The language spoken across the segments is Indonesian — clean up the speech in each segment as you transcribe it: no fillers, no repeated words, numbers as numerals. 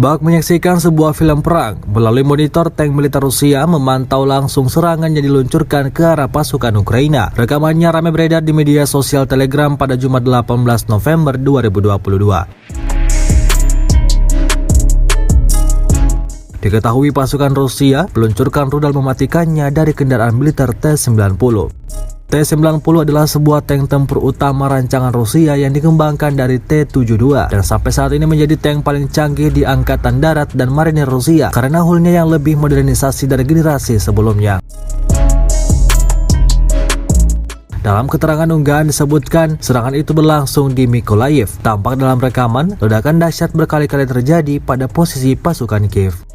Bak menyaksikan sebuah film perang. Melalui monitor, tank militer Rusia memantau langsung serangan yang diluncurkan ke arah pasukan Ukraina. Rekamannya ramai beredar di media sosial Telegram pada Jumat 18 November 2022. Diketahui pasukan Rusia meluncurkan rudal mematikannya dari kendaraan militer T-90. T-90 adalah sebuah tank tempur utama rancangan Rusia yang dikembangkan dari T-72 dan sampai saat ini menjadi tank paling canggih di Angkatan Darat dan Marinir Rusia karena hullnya yang lebih modernisasi dari generasi sebelumnya. Dalam keterangan unggahan disebutkan serangan itu berlangsung di Mykolaiv. Tampak dalam rekaman, ledakan dahsyat berkali-kali terjadi pada posisi pasukan Kiev.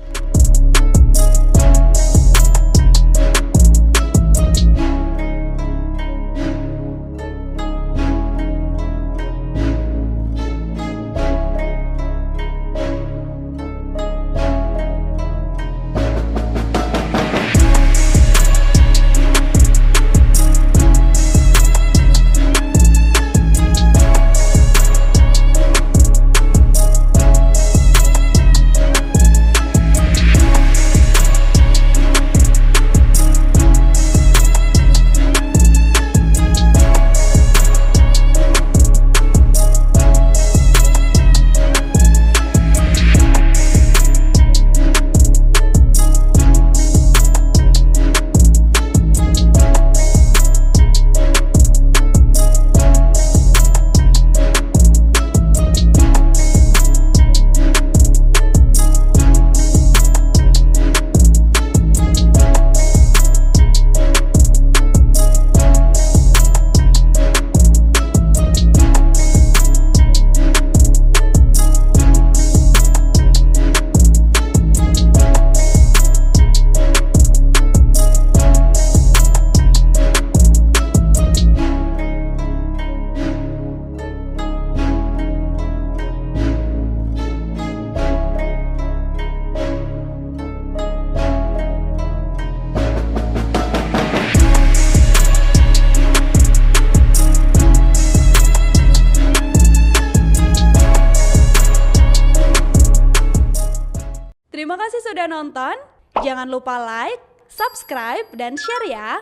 Terima kasih sudah nonton. Jangan lupa like, subscribe, dan share ya.